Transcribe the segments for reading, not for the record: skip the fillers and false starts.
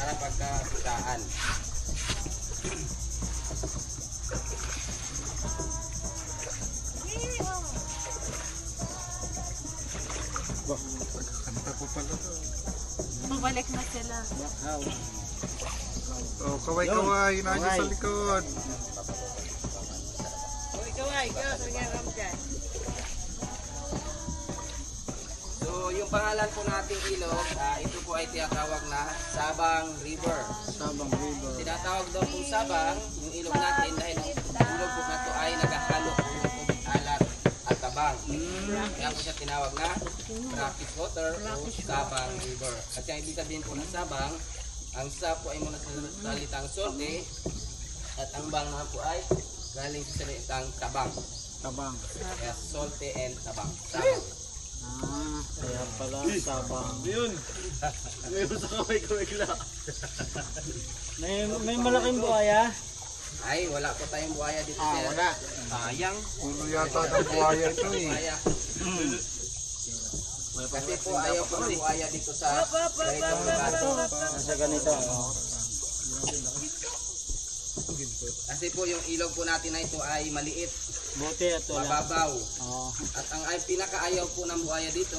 para pagkakitaan. Kanta po pala to. Babalik na sila. Oh, kaway-kaway, nandiyan sa likod. Kaway, ram dyan. So yung pangalan po nating ilog, ito po ay tinatawag na Sabang River. Sabang River. Tinatawag daw po Sabang, yung ilog natin dahil ang ilog po na ito ay naghahalo po ng tubig alat at tabang. Kaya po siya tinawag na brackish water o Sabang River. At yung ibig sabihin po ng Sabang, ang sa po ay muna sa salitang solte at ang bang naman po ay galing sa salitang tabang. Tabang. Kaya solte and tabang. Sabang. Kaya pala sabang. Yun. Meron sa kaway-kaway lang. May malaking buhaya? Ay, wala po tayong buhaya dito. Wala. Sayang. Ulo yata ng buhaya ito eh. Buhaya. Kasi po ayaw po ng buhaya dito sa ganitong lugar. Nasa ganito. Kasi po yung ilog po natin na ito ay maliit, Buti at wala. mababaw. Oo. At ang pinakaayaw po ng buhaya dito,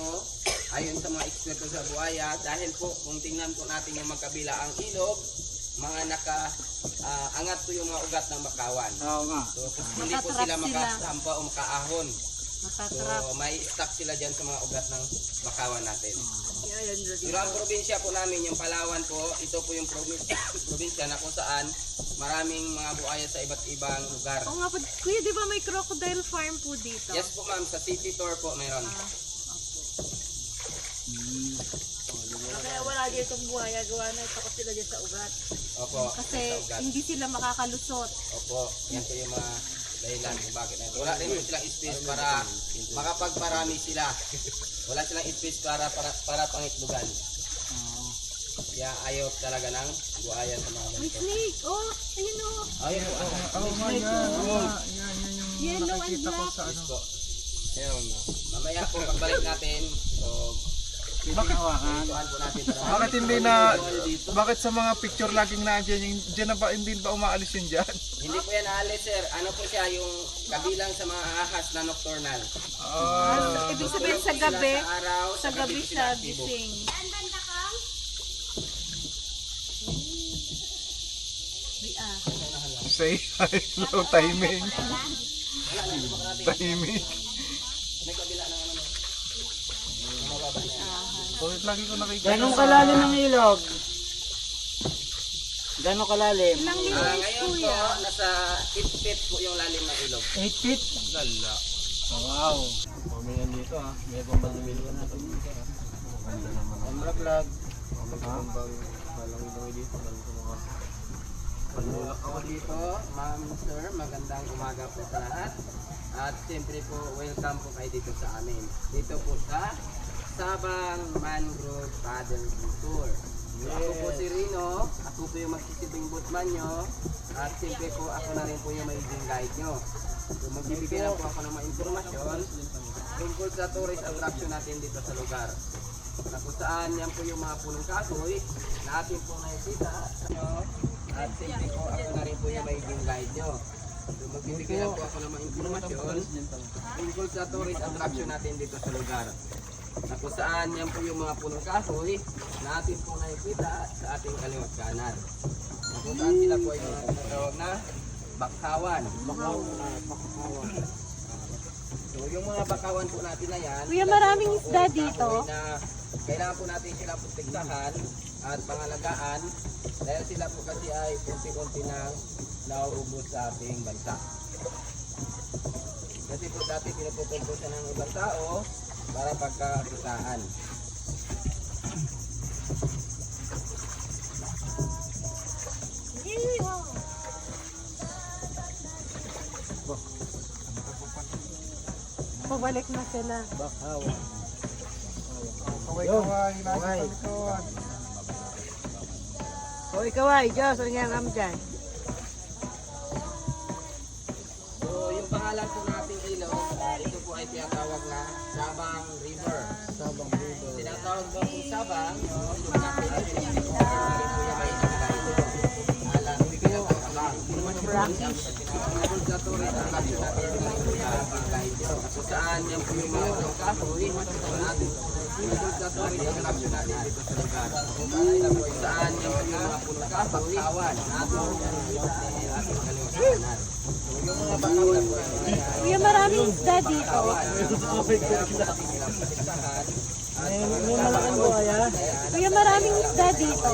ayon sa mga eksperto sa buhaya, dahil po kung tingnan po natin yung magkabila ang ilog, mga angat po yung mga ugat ng bakawan. Oo nga. So hindi po sila makasampa o makaahon. Matatrap. So may stuck sila dyan sa mga ugat ng bakawan natin. Pero ang probinsya po namin, yung Palawan po, ito po yung probinsya na kung saan maraming mga buhaya sa iba't ibang lugar. Oo nga po, kuya, di ba may crocodile farm po dito? Yes po ma'am, sa city tour po mayroon. Kaya wala dito itong buhaya, gawa na ito sila dyan sa ugat. Opo, Kasi sa ugat. hindi sila makakalusot. Opo, yan po yung mga dahilan kung bakit. Wala rin po silang space para makapagparami sila. Wala silang space para pangitlugan. Kaya ayaw talaga ng buhaya sa mga May ganito. snake! Oh, ayun o. Ayaw po. Oo nga yan. Yan yung Yellow and nakikita ko black. sa ano. Po. Ayun. Mamaya po pagbalik natin. So, Bakit? tuhan po natin. Bakit hindi na, bakit sa mga picture laging nandiyan yung, dyan na ba, hindi ba umaalis yun dyan? Hindi po yan alis sir. Ano po siya yung kabilang sa mga ahas na nocturnal. Ibig sabihin sa gabi, Sa araw, sa gabi siya aktibo. gising. Say hi, hello, timing. Timing. May kabila ng ano. Mababa na yan. So, lagi ko nakikita. Ganong kalalim ang ilog? Ganong kalalim? Ilang minutes Ngayon po, kuya? nasa 8 feet po yung lalim ng ilog. 8 feet? Lala. Wow. Pamiyan dito ha. May pambalimili ka na ito. Ang vlog. Magkakambang halang ilong dito. Panulak ako dito, ma'am, sir, magandang umaga po sa lahat. At siyempre po, welcome po kayo dito sa amin. Dito po sa Sabang Mangrove Paddle Tour. Ako po si Rino, ako po yung magsisibing boatman nyo. At siyempre po, ako na rin po yung magiging guide nyo. So magbibigay lang po ako ng mga informasyon tungkol sa tourist attraction natin dito sa lugar. Na kung saan yan po yung mga punong kahoy na atin po nakikita nyo. At siyempre po, ako na rin po yung magiging guide nyo. So magbibigay lang po ako ng mga informasyon tungkol sa tourist attraction natin dito sa lugar. Na kung saan yan po yung mga punong kahoy na atin po nakikita sa ating kaliwat kanan. Na kung saan sila po ay mga tinatawag na bakawan. So yung mga bakawan po natin na yan, Kuya, sila maraming po yung isda mga dito. kahoy na kailangan po natin sila protektahan at pangalagaan dahil sila po kasi ay unti-unti nang nauubos sa ating bansa. Kasi po dati pinupupulpo siya ng ibang tao para pagkakitaan. Pabalik na sila. Bakawan. Kaway-kaway, nandiyan sa likod. O ikaway, Diyos, ano nga ram dyan? So yung pangalan po nating ilog, ito po ay tinatawag na Sabang River. Sabang River. Tinatawag ba po Sabang, yung ilog natin ay ito po yung may purgatory na natin kung saan yan po yung mga kahoy natin. Yung purgatory na natin dito sa lugar. Kung saan yan po yung mga kahoy natin ating kalimutan. Yung mga bakawan po Kuya, maraming isda dito. May malaking buhaya. Kuya, maraming isda dito.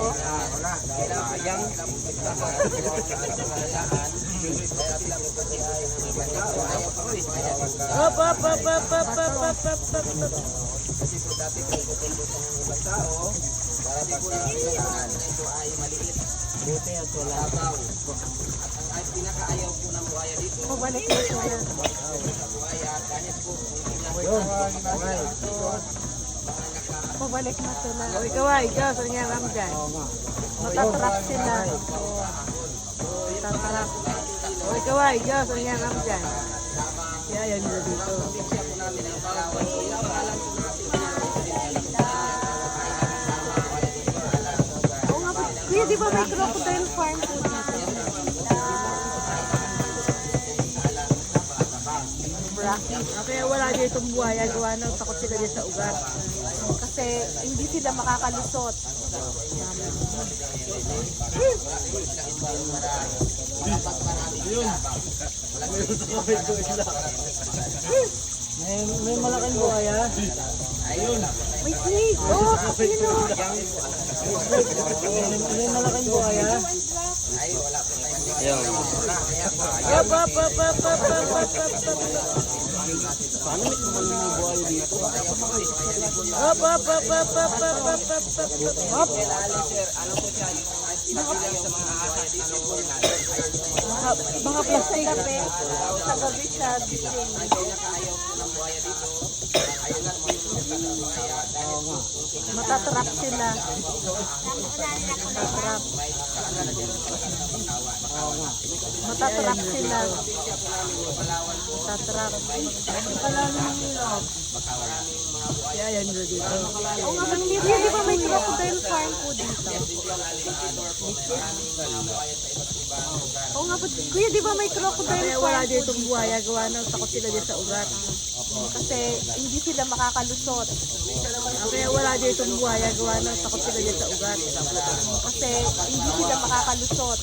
Hop, hop, hop, hop, hop, hop, hop, hop, hop. kasi po dati po kukumbos ng ibang tao kasi po yung pinakahan na ito ay maliit. Buti at wala. Tabaw. At ang pinakaayaw po ng buhaya dito Pabalik na ito na. sa buhaya kahit po Pabalik na ito na. Kaway, kaway, Diyos, ang yan ang dyan. Matatrap sila. Tatarap. Kaway, kaway, Diyos, ang yan ang dyan. Kaya yan nila dito. Oo nga po. Kuya, di ba may crocodile farm po dito? Kaya wala dito itong buhaya, gawa ng takot sila dyan sa ugat. Kasi hindi sila makakalusot. May malaking buhaya. May snake! Oh, yun o. May malaking buhaya. Hop, hop, hop, hop, hop, hop, hop, hop, hop. Paano may malaking buhaya dito? Hop, hop, hop, hop, hop, hop, hop, hop, hop, hop. Mga plastic gabi. Sa gabi siya. Matatrap sila. Matatrap. Matatrap sila. Matatrap. Kaya yan nila dito. Oo nga, bang Kuya, di ba may crocodile farm po dito? Oo nga po, Kuya, di ba may crocodile Kaya farm wala po dito itong buhaya, gawa ng takot sila dyan sa ugat. Kasi hindi sila makakalusot. Kaya wala dito itong buhaya, gawa ng takot sila dyan sa ugat. Kasi hindi sila makakalusot.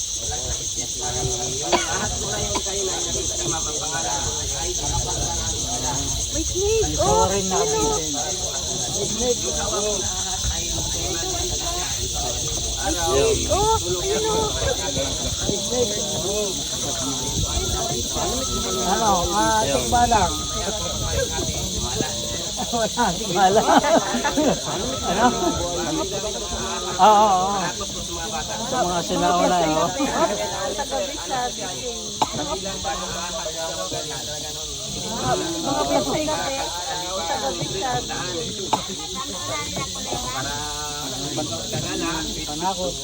May snake! Oh, yun o. Oh, yun o. Ano? Tikba lang. Wala, tikba lang. Ano? Oo. Sa mga sinauna, oh. Sa gabi siya, gising. Mga plastic gabi. Sa gabi siya, gising. Panakot.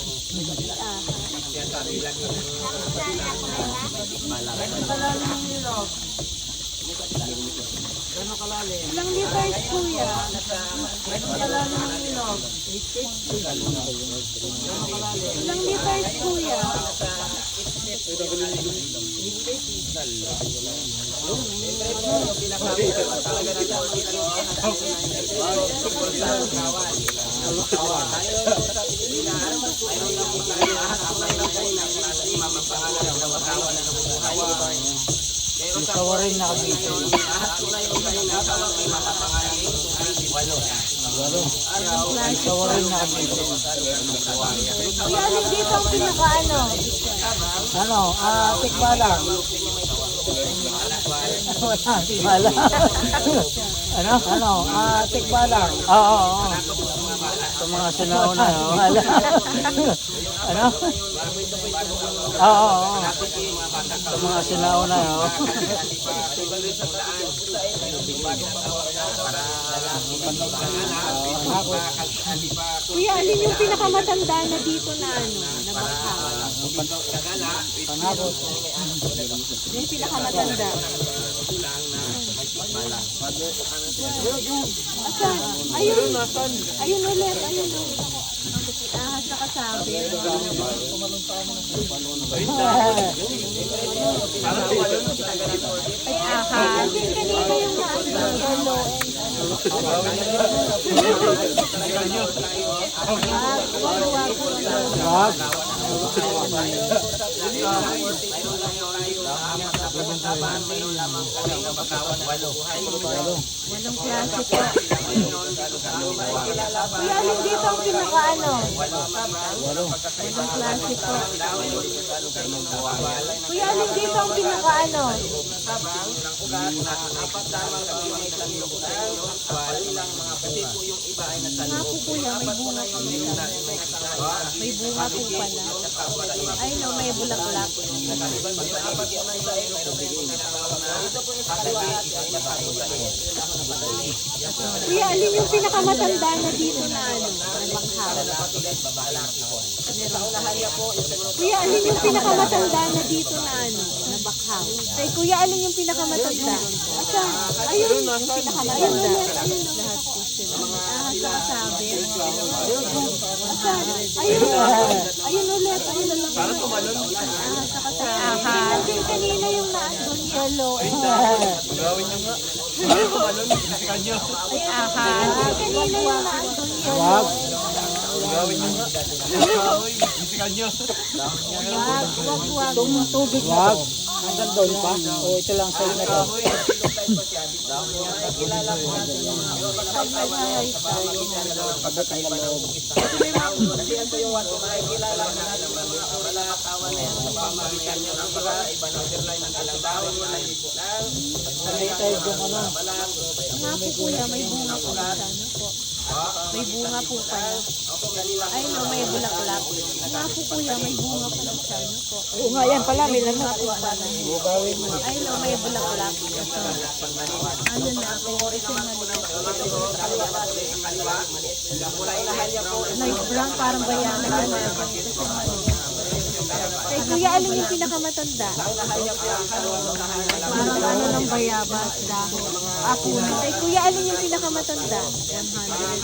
Ilang liters, Kuya? Ilang liters, Kuya? Kawarin na kami. Kawarin na kami. Kuya, alin dito ang pinaka-ano? Ano? Tikba lang. Wala, tikba lang. Ano? Tikba lang. Oo. Sa mga sinauna, wala. Ano? Oo. Sa mga sinauna, Kuya, alin yung pinakamatanda na dito na ano? Na bangka? Panakot. Yung pinakamatanda. Asan? Ayun. Ayun ulit. Ayun ulit. Sa kasabi. Ay, aha. Kanina yung yellow Wag. Walang klase po. Kuya, alin dito ang pinaka-ano? Walang klase po. Kuya, alin dito ang pinaka-ano? Nga po kuya, may bunga po. May bunga po pala. Ay no, may bulaklak. Kuya, alin yung pinakamatanda na dito na ano? Bakhaw. Kuya, alin yung pinakamatanda na dito na ano? Na bakhaw. Ay, kuya, alin yung pinakamatanda? Asa? Ayun, yung pinakamatanda. Ayun, lahat po sila. Sa kasabi. Asa? Ayun. Ayun ulit. Ayun na lang. Para tumalon. Sa kasabi. Aha. Din kanina yung naandun yellow. Gawin nyo nga. Para tumalon, bisikan nyo. Ay, aha. Din kanina yung naandun yellow. Wag. Gawin nyo nga. Bisikan nyo. Wag. Itong tubig na to, hanggang doon pa? O ito lang side na to? May tayo yung ano? Nga po kuya, may bunga po sa ano po. May bunga po pala. Ay no, may bulaklak. Nga po kuya, may bunga po sa ano po. Oo nga, yan pala, may Bunga lamok. po pala. Bugawin mo. Ay no, may bulaklak. Ito. Ano na, kasi maliit. Light brown, parang bayanan na naman. Kasi maliit. Kay kuya, alin yung pinakamatanda? Parang ano ng bayabas, dahon. Puno. Kay kuya, alin yung pinakamatanda? 100.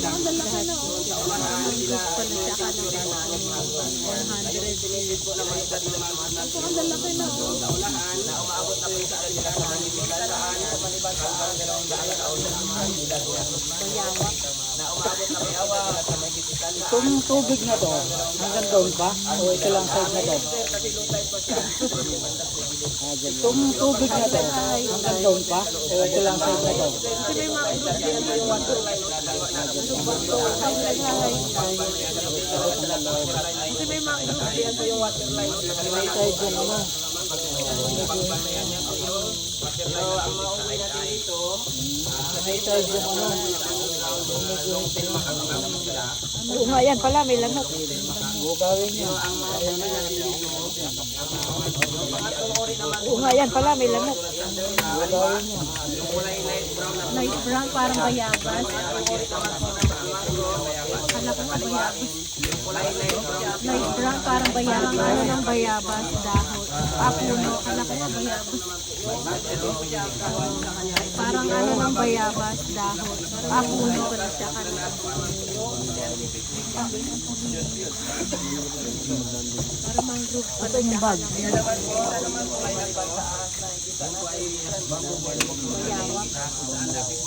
Ang lalaki na oh. Mangrove pala siya ka ng 100. Ang lalaki na oh. Bayawak. Itong tubig na to, hanggang doon pa? O ito lang side na to? Itong tubig na to, hanggang doon pa? O ito lang side na to? Kasi may mangrove din yung water. Kasi may mangrove din yung water line. May side yung ano? May side yung ano? Oo nga, yan pala, may lamok. Bugawin nyo. Oo nga, yan pala, may lamok. Bugawin nyo. Light brown, parang bayabas. Kala ko nga bayabas. Light brown, parang bayabas. Ano ng bayabas, dahon. Puno. Kala ko nga bayabas. Parang ano ng bayabas, dahon. Puno pala siya. Parang mangrove pala siya.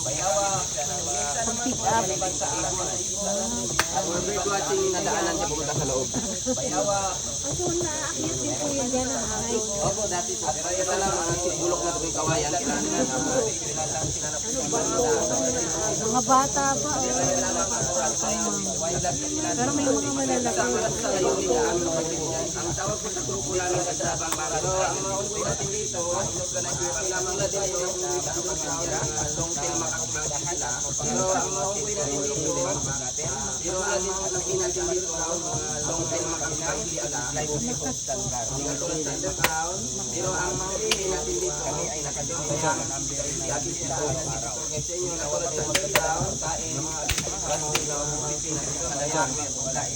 Bayawak. Pag-pick up. We're watching nadaanan sa pumunta sa loob. Ako naakyat din po yan yan ang height. Opo, dati sa ito lang ang bulok na tuming kawayan. Mga bata pa. Pero may mga malalaki. Ang tawag po sa grupo namin sa Sabang Pero ang mga uwi natin dito, lamang na din yung long tail makakapagod sila. Pero ang mga uwi natin dito, pero ang mga uwi natin dito, long tail makakapagod sila. Hindi tulad sa underground. Pero ang mga uwi natin dito, kami ay nakadito sa number. Kasi inyo na tulad sa underground, mga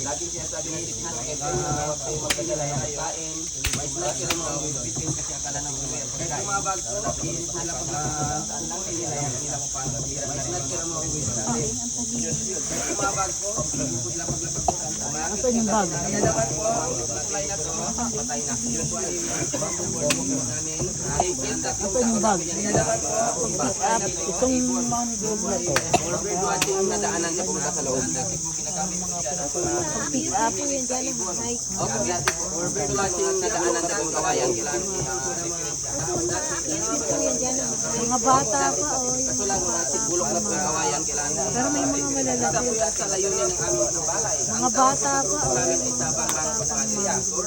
Lagi siya sabi ni Signas, kahit huwag kayo magdadala ng pagkain, may snack ka rin mga bibitin kasi akala ng buwer. Kahit tumabag ko, napilit nila kung saan lang nila yan, nila kung paano tira. May snack ka rin mga bibitin. Tumabag ko, ibig lang maglabag ko saan saan. Asan yung bag? Kaya naman po, ang supply na to, patay na. Yun po ay namin. Asan yung bag? Kaya naman po, patay na to. Itong money globe na to. For birdwatching na daanan siya pumunta sa loob. Dati po ginagamit po siya ng mga Pick up po yun dyan. Ay, okay, dati po. For birdwatching na daanan siya kung kawayan kailangan pick po yun dyan. Mga bata pa o yung kaso lang, bulok na po yung kawayan kailangan. pero may mga Isa malalaki. po yan sa layunin ng aming balay. Mga bata pa o Namin ay sabang mga reactor.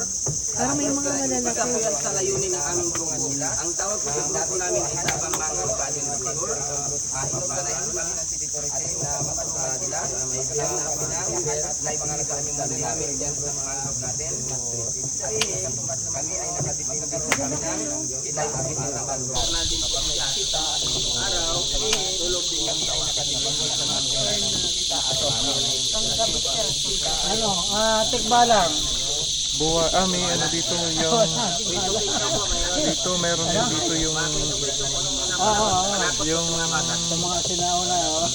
pero may mga Isa malalaki. po yan sa layunin ng aming grupo. Ang tawag po yung grupo namin ay sabang mga reactor. Inog na layunin namin ng City Tourism na mapasara nila. May bilang na pinang at may mga nagkaan yung mali namin dyan sa mga group natin. Kami ay nakatitin dito kami ng ilang abitin na bago. Natin po ang nakita araw, tulog din kami ay nakatitin sa mga Ano, tikbalang. Buwa, may ano dito yung... Dito, meron din dito yung... Yung... Sa mga sinauna, oh.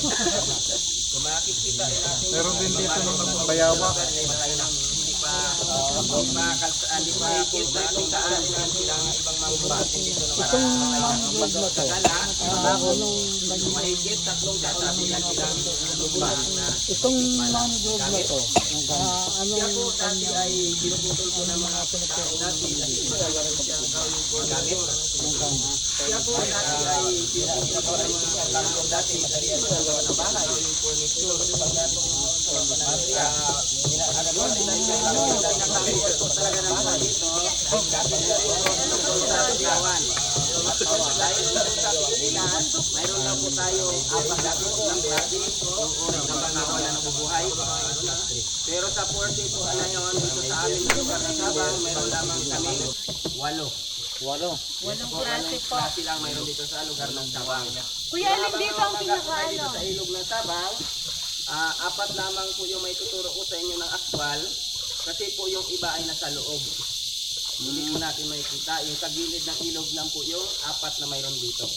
Meron din dito ng bayawak. hindi pa kita kung saan silang ibang mga dito naman. Itong money globe na to. Mahigit tatlong sasabi lang silang lumba na Itong money globe na to. Anong po dati ay binubutol ko ng mga tao dati dahil magagamit siya ang gawin ko gamit. Kaya po dati ay binubutol ko ng mga tao dati dahil magawa ng bahay yung furniture pagkatong pinakakit ko talaga ng mga dito dati na rin sa Dilawan. Dahil sa Pilipinas, mayroon na po tayong apat na ng klase ng bangawan na nabubuhay. Pero sa 40 po na yun, dito sa amin sa lugar ng Sabang, mayroon lamang kami 8. Walang klase po. Klase lang mayroon dito sa lugar ng Sabang. Kuya, alin dito ang Dito pinakaano? sa ilog ng Sabang, apat lamang po yung may tuturo ko sa inyo ng aktwal kasi po yung iba ay nasa loob. Hindi po natin makikita. Yung sa gilid ng ilog lang po yung apat na mayroon dito.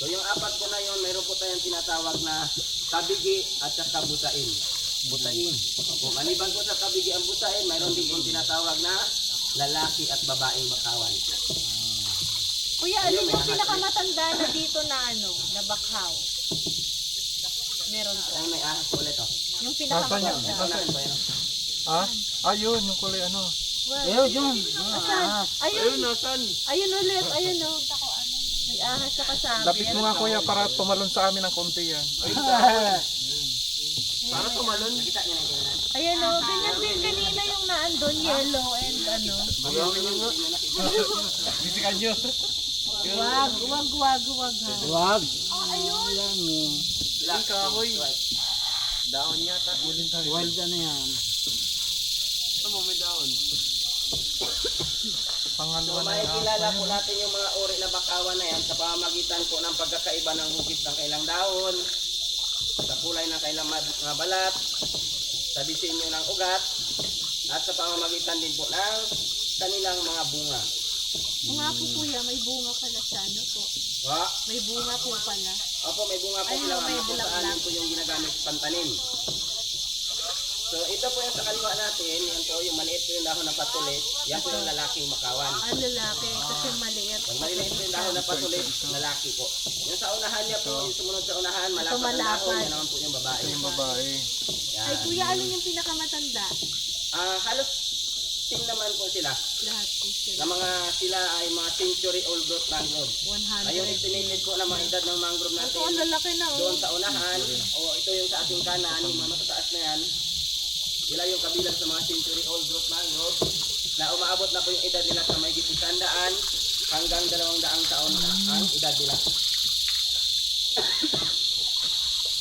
So yung apat po na yun, mayroon po tayong tinatawag na kabigi at saka butain. Butain. Kung maliban po sa kabigi ang butain, mayroon din pong tinatawag na lalaki at babaeng bakawan. Kuya, alin yung pinakamatanda na dito na ano, na bakhaw? Meron po. Ang may ahas ulit oh. Yung pinakamatanda. Nasaan ba yun? Ah? Ayun, yung kulay ano. Ayun, yun. Asan? Ayun. Nasaan? Ayun ulit. Ayun o. May ahas sa kasabi. Lapit mo nga kuya para tumalon sa amin ng konti yan. Para tumalon. Nakita niya na yung kailan. Ayan o. Ganyan din kanina yung naandun. Yellow and ano. Bisikan nyo. Wag ha. Wag. Ayun. Black kahoy. Dahon yata. Wild ano yan. Ano mo may dahon? Pangalawa So na yung makikilala po natin yung mga uri na bakawan na yan sa pamamagitan po ng pagkakaiba ng hugis ng kailang dahon, sa kulay ng kailang mga balat, sa disenyo ng ugat, at sa pamamagitan din po ng kanilang mga bunga. O nga po kuya, may bunga pala siya. Ano po? May bunga po pala. Opo, may bunga po Ay, silang may ano po sa bulaklak. amin po yung ginagamit pantanim. So ito po yung sa kaliwa natin, yan po yung maliit po yung dahon ng patulit, yan po yung lalaking makawan. Ah, lalaki. Kasi maliit. Pag maliliit po yung dahon na patulit, lalaki po. Yung sa unahan niya po, yung sumunod sa unahan, malapad ang malapad. dahon, yan naman po yung babae. yung babae. Ay Yan. kuya, alin yung pinakamatanda? Halos team naman po sila. Lahat po sila. Na mga sila ay mga century old growth mangrove. 100. Ay yung estimated po na mga edad ng mangrove Ito, natin ang lalaki na doon oh. sa unahan, o ito yung sa ating kanan, yung mga matataas na yan, sila yung kabilang sa mga century old growth mangrove na umaabot na po yung edad nila sa may 100 hanggang 200 taon na ang edad nila.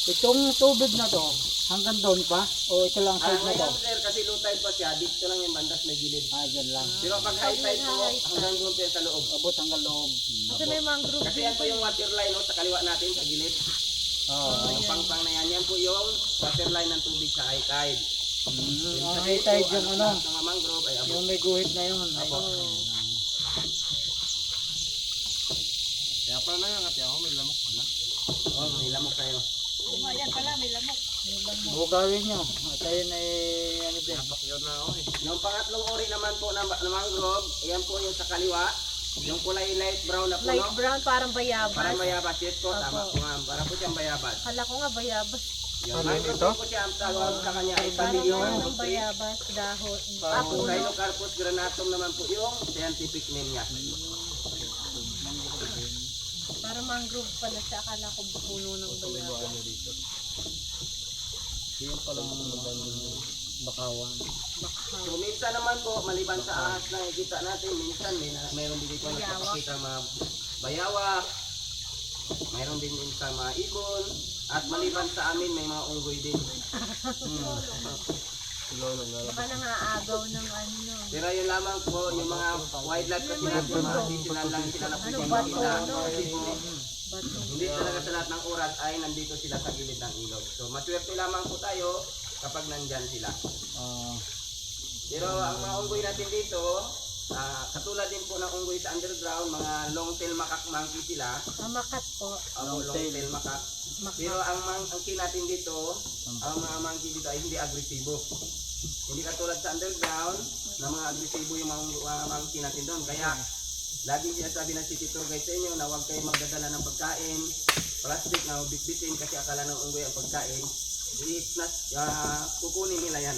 Itong tubig na to, hanggang doon pa? O ito lang side na to? Ngayon sir, kasi low tide pa siya, dito lang yung bandas may gilid. Dyan lang. Pero pag high tide po, hanggang doon po yan sa loob. Abot hanggang loob. Kasi may mangrove Kasi din. yan po yung water line no, sa kaliwa natin, sa gilid. Yung pangpang na yan po yung waterline ng tubig sa high tide. Ang high tide yung ano, Ng mga mangrove ay abot. yung may guhit na yun. Ay, Kaya pala na yan, kaya ako may lamok pala. Oh, may lamok kayo. bugawin nyo. At ayun ay ano din. Yun na ako eh. Yung pangatlong uri naman po ng mangrove, ayan po yung sa kaliwa. Yung kulay light brown na puno. Light brown, parang bayabas. Parang bayabas. Yes po, tama po ma'am. Para po siyang bayabas. Kala ko nga bayabas. Yung Ano mangrove ito? po siya, ang tawag sa kanya ay Parang pamilyon. ng bayabas, dahon. Tapos Rhinocarpus granatum naman po yung scientific name niya. Parang mangrove pala siya. Akala ko puno ng bayabas. Yun palang bakawan. So minsan naman po, maliban sa ahas na nakikita natin, minsan mayroon din dito nagpapakita mga bayawak, mayroon din minsan mga ibon, at maliban sa amin may mga unggoy din. Baka nangaagaw ng ano. Pero yun lamang po, yung mga wildlife kasi natin, mga additional lang sila na pwede makita. Kasi po, hindi talaga sa lahat ng oras ay nandito sila sa gilid ng ilog. So maswerte lamang po tayo kapag nandyan sila. Pero ang mga unggoy natin dito, katulad din po ng unggoy sa underground, mga long-tail macaque monkey sila. Mamakat po. Long-tail macaque. Pero ang monkey natin dito, ang mga monkey dito ay hindi agresibo. Hindi katulad sa underground na mga agresibo yung mga monkey natin doon. Kaya laging sinasabi ng city tour guide sa inyo na huwag kayo magdadala ng pagkain, plastic na bitbitin kasi akala ng unggoy ang pagkain. Kukunin nila yan.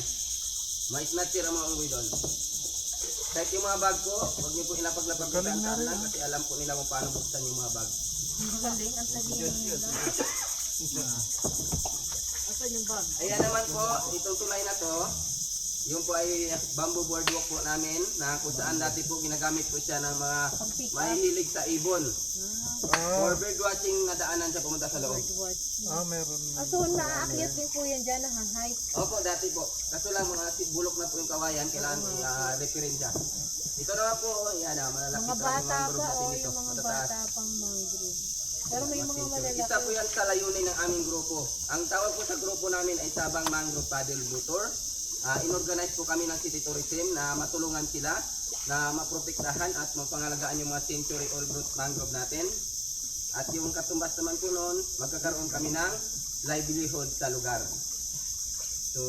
May snatcher ang mga unggoy doon. Kahit yung mga bag ko, huwag niyo po ilapaglapag sa tahanan kasi alam po nila kung paano buksan yung mga bag. Ang galing, ang talino nila. Asan yung bag? Ayan naman po, itong tulay na to, yung po ay bamboo boardwalk po namin na kung saan dati po ginagamit po siya ng mga mahihilig sa ibon. For bird watching na daanan siya pumunta sa loob. Meron. So, naaakyat din po yan dyan, high. Opo, dati po. Kaso lang mga bulok na po yung kawayan, kailangan i-referin siya. Ito naman po, yan malalaki Mga talaga bata yung mangrove pa, natin o dito. yung mga Matataas. bata pang mangrove. Pero may mga malalaki. Isa po yan sa layunin ng aming grupo. Ang tawag po sa grupo namin ay Sabang Mangrove Paddle Boat Tour. Inorganize po kami ng City Tourism na matulungan sila na maprotektahan at mapangalagaan yung mga century old growth mangrove natin. At yung katumbas naman po noon, magkakaroon kami ng livelihood sa lugar. So,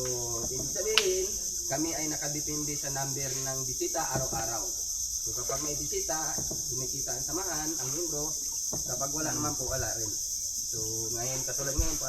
ibig sabihin, kami ay nakadepende sa number ng bisita araw-araw. So, kapag may bisita, kumikita ang samahan, ang membro. Kapag wala naman po, wala rin. So, ngayon, katulad ngayon po,